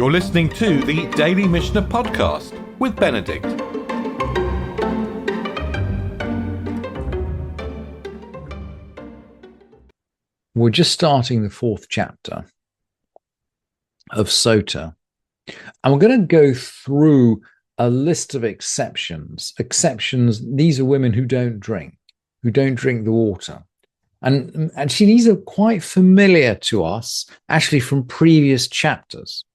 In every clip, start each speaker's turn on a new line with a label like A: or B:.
A: You're listening to the Daily Mishnah Podcast with Benedict.
B: We're just starting the fourth chapter of Sotah, and we're going to go through a list of exceptions. These are women who don't drink the water. And actually, these are quite familiar to us, actually, from previous chapters.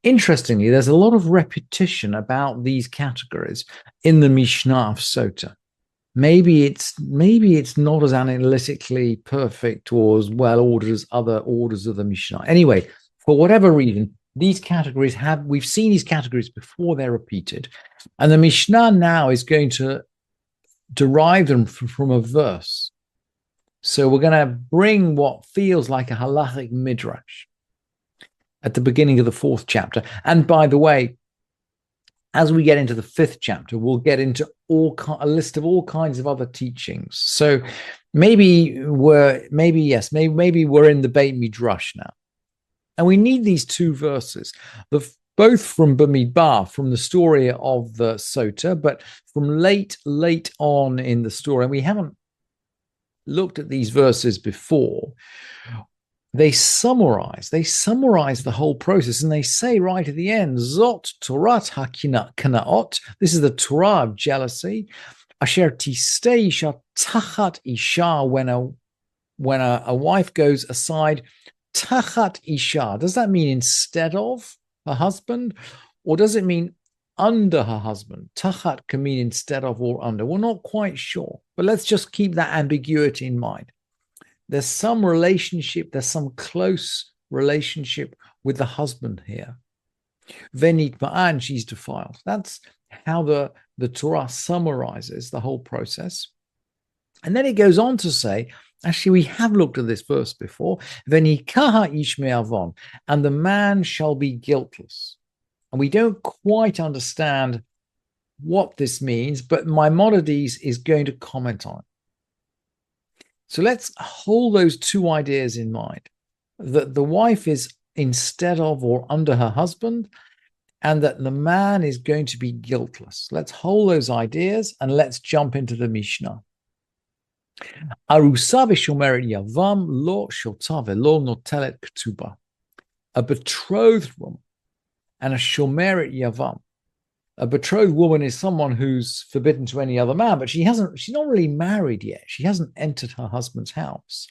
B: Interestingly, there's a lot of repetition about these categories in the Mishnah of Sotah. Maybe it's not as analytically perfect or as well ordered as other orders of the Mishnah. Anyway, for whatever reason, we've seen these categories before they're repeated. And the Mishnah now is going to derive them from a verse. So we're going to bring what feels like a halachic midrash at the beginning of the fourth chapter. And by the way, as we get into the fifth chapter, we'll get into a list of all kinds of other teachings. So maybe we're in the Beit Midrash now. And we need these two verses, both from Bamidbar, from the story of the Sotah, but from late on in the story. And we haven't looked at these verses before. They summarize the whole process, and they say right at the end, Zot Torat HaKanaot, this is the Torah of jealousy, Asher Tistei Isha Tachat Isha, when a wife goes aside, Tachat Isha, does that mean instead of her husband, or does it mean under her husband? Tachat can mean instead of or under. We're not quite sure, but let's just keep that ambiguity in mind. There's some relationship, there's some close relationship with the husband here. Venit ma'an, she's defiled. That's how the Torah summarizes the whole process. And then it goes on to say, actually, we have looked at this verse before, Venikaha ish me'avon, and the man shall be guiltless. And we don't quite understand what this means, but Maimonides is going to comment on it. So let's hold those two ideas in mind, that the wife is instead of or under her husband, and that the man is going to be guiltless. Let's hold those ideas and let's jump into the Mishnah. Arusa v'shomeret yavam lo shota v'lo notelet k'tuba. A betrothed woman and a shomeret yavam. A betrothed woman is someone who's forbidden to any other man, but she's not really married yet. She hasn't entered her husband's house.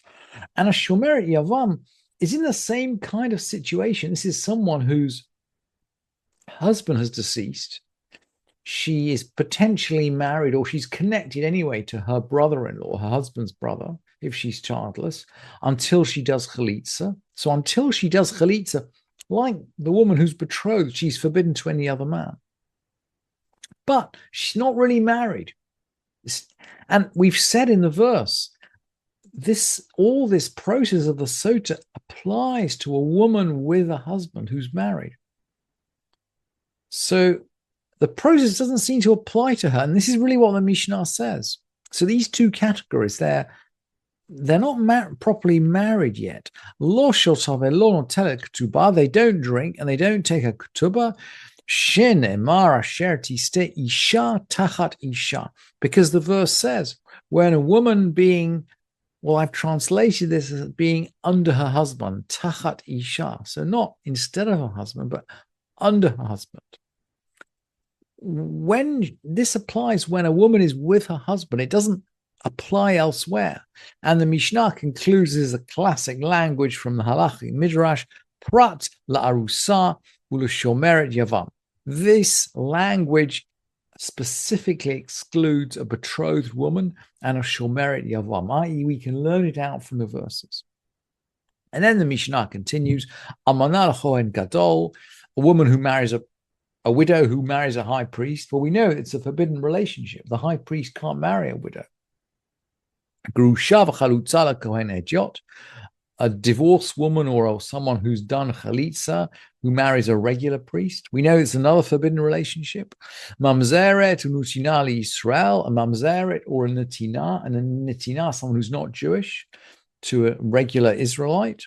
B: And a shomeret yavam is in the same kind of situation. This is someone whose husband has deceased. She is potentially married, or she's connected anyway to her brother-in-law, her husband's brother, if she's childless, until she does chalitza. So until she does chalitza, like the woman who's betrothed, she's forbidden to any other man. But she's not really married. And we've said in the verse, all this process of the Sotah applies to a woman with a husband who's married. So the process doesn't seem to apply to her. And this is really what the Mishnah says. So these two categories, they're not properly married yet. Lo shotah v'lo notelet ketubah, they don't drink and they don't take a ketubah. Shenemar asher tisteh isha tachat isha, because the verse says when a woman being, well, I've translated this as being under her husband, tachat isha, so not instead of her husband, but under her husband. When this applies when a woman is with her husband, it doesn't apply elsewhere. And the Mishnah concludes as a classic language from the halachic midrash, prat la'arusa u'l'shomeret yavam. This language specifically excludes a betrothed woman and a shomeret yavam, i.e. we can learn it out from the verses. And then the Mishnah continues, Amanah l'chohen gadol, a woman who marries a widow who marries a high priest. Well, we know it's a forbidden relationship. The high priest can't marry a widow. Grusha v'chalutza l'kohen edyot, a divorced woman or someone who's done chalitza, who marries a regular priest. We know it's another forbidden relationship. Mamzeret u'nutina liYisrael, a mamzeret or a netina, and a netina, someone who's not Jewish, to a regular Israelite.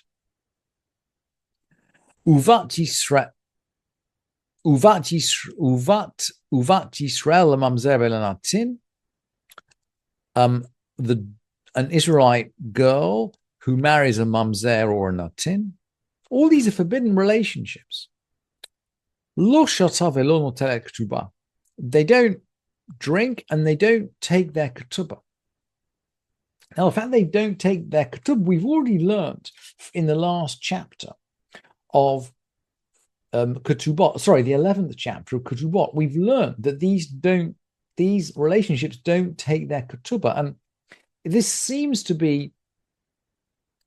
B: Uvat Yisrael, uvat Yisrael mamzer elanatin. An Israelite girl who marries a mamzer or a natin. All these are forbidden relationships. Lo shata velo notelet ketubah. They don't drink and they don't take their ketubah. Now, the fact they don't take their ketubah, we've already learned in the last chapter of ketubot. Sorry, the 11th chapter of ketubot. We've learned that these relationships don't take their ketubah, and this seems to be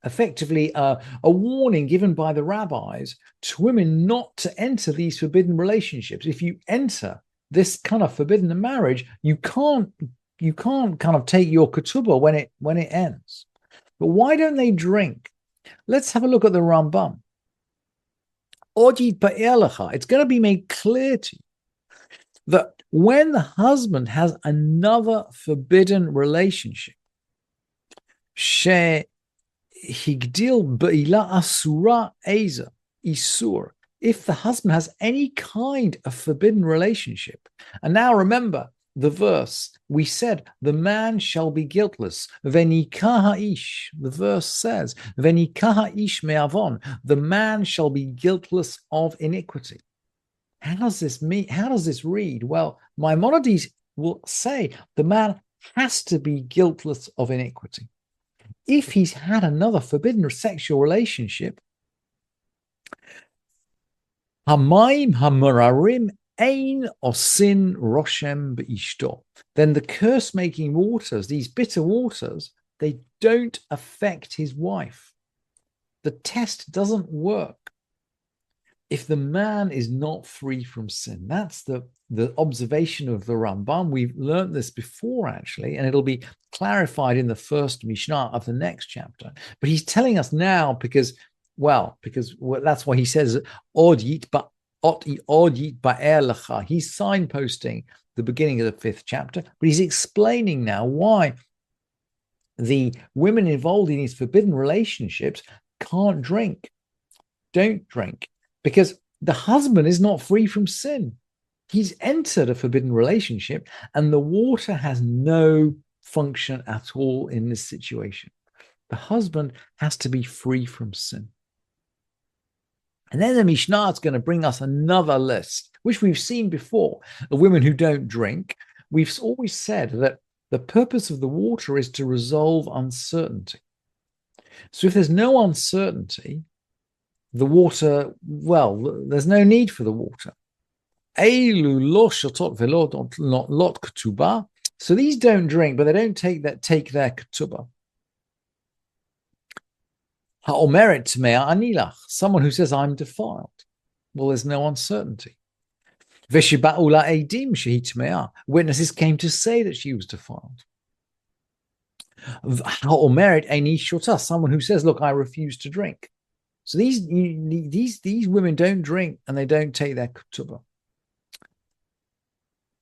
B: effectively a warning given by the rabbis to women not to enter these forbidden relationships. If you enter this kind of forbidden marriage, you can't kind of take your ketubah when it ends. But why don't they drink? Let's have a look at the Rambam. It's going to be made clear to you that when the husband has another forbidden relationship, higdil ba'ila asura eza isur, if the husband has any kind of forbidden relationship, and now remember the verse, we said the man shall be guiltless. Venikah ha'ish, the verse says, Venikah ha'ish me'avon, the man shall be guiltless of iniquity. How does this mean? How does this read? Well, Maimonides will say the man has to be guiltless of iniquity. If he's had another forbidden sexual relationship, Hamaim hamararim ein osin roshem beishto, then the curse-making waters, these bitter waters, they don't affect his wife. The test doesn't work if the man is not free from sin. That's the observation of the Rambam. We've learned this before, actually, and it'll be clarified in the first Mishnah of the next chapter. But he's telling us now because that's why he says, Od yit ba'er lecha. He's signposting the beginning of the 5th chapter, but he's explaining now why the women involved in these forbidden relationships can't drink, don't drink, because the husband is not free from sin. He's entered a forbidden relationship and the water has no function at all in this situation. The husband has to be free from sin. And then the Mishnah is going to bring us another list, which we've seen before, of women who don't drink. We've always said that the purpose of the water is to resolve uncertainty. So if there's no uncertainty, the water, well, there's no need for the water. So these don't drink, but they don't take their ketubah. Ha'omeret tmea anilach, someone who says, I'm defiled. Well, there's no uncertainty. Veshiba'ula edim shehi tmea, witnesses came to say that she was defiled. Ha'omeret eini shotah, someone who says, look, I refuse to drink. So these women don't drink and they don't take their ketubah.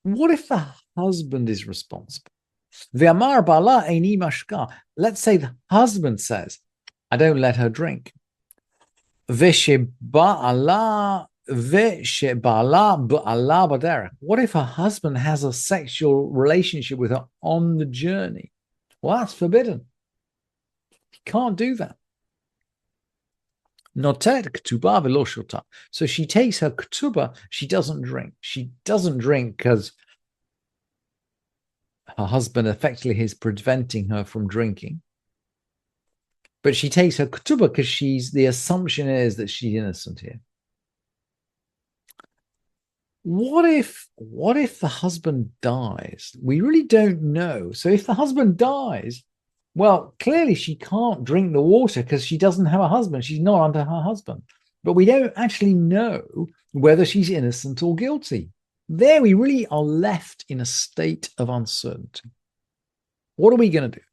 B: What if the husband is responsible? Ve'amar ba'ala eini mashka. Let's say the husband says, I don't let her drink. What if her husband has a sexual relationship with her on the journey? Well, that's forbidden. He can't do that. So she takes her ketubah, she doesn't drink. She doesn't drink because her husband effectively is preventing her from drinking. But she takes her ketubah because the assumption is that she's innocent here. What if the husband dies? We really don't know. So if the husband dies, well, clearly she can't drink the water because she doesn't have a husband. She's not under her husband. But we don't actually know whether she's innocent or guilty. There we really are left in a state of uncertainty. What are we going to do?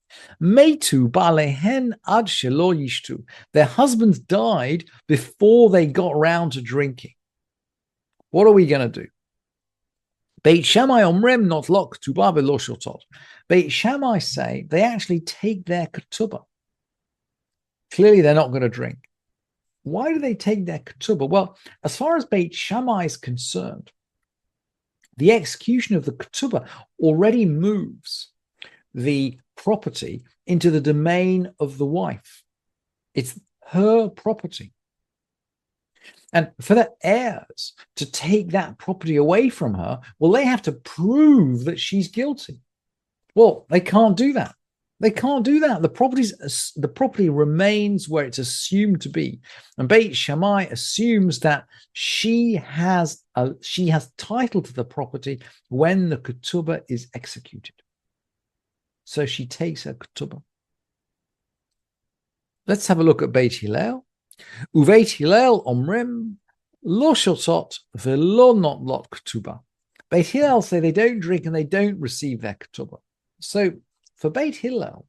B: Meitu balehen ad shelo yishtu. Their husbands died before they got round to drinking. What are we going to do? Beit Shammai omrim not lo ketubah velo shotot. Beit Shammai say they actually take their ketubah. Clearly, they're not going to drink. why do they take their ketubah? Well, as far as Beit Shammai is concerned, the execution of the ketubah already moves the property into the domain of the wife. It's her property. And for the heirs to take that property away from her, well, they have to prove that she's guilty. Well, they can't do that. They can't do that. The property remains where it's assumed to be. And Beit Shammai assumes that she has title to the property when the ketubah is executed. So she takes her ketubah. Let's have a look at Beit Hillel. Uveit Hillel omrim lo shotot velo notlot ketubah. Beit Hillel say they don't drink and they don't receive their ketubah. So for Beit Hillel,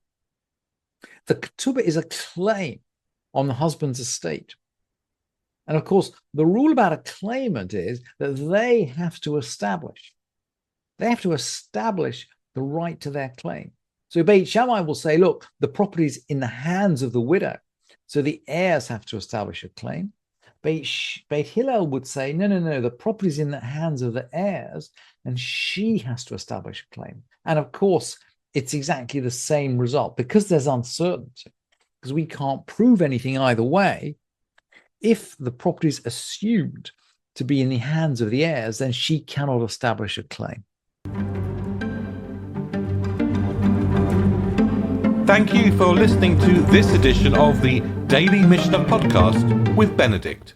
B: the ketubah is a claim on the husband's estate. And of course, the rule about a claimant is that they have to establish the right to their claim. So Beit Shammai will say, look, the property is in the hands of the widow, so the heirs have to establish a claim. Beit Hillel would say, no, the property is in the hands of the heirs, and she has to establish a claim. And of course, it's exactly the same result because there's uncertainty, because we can't prove anything either way. If the property is assumed to be in the hands of the heirs, then she cannot establish a claim.
A: Thank you for listening to this edition of the Daily Mishnah Podcast with Benedict.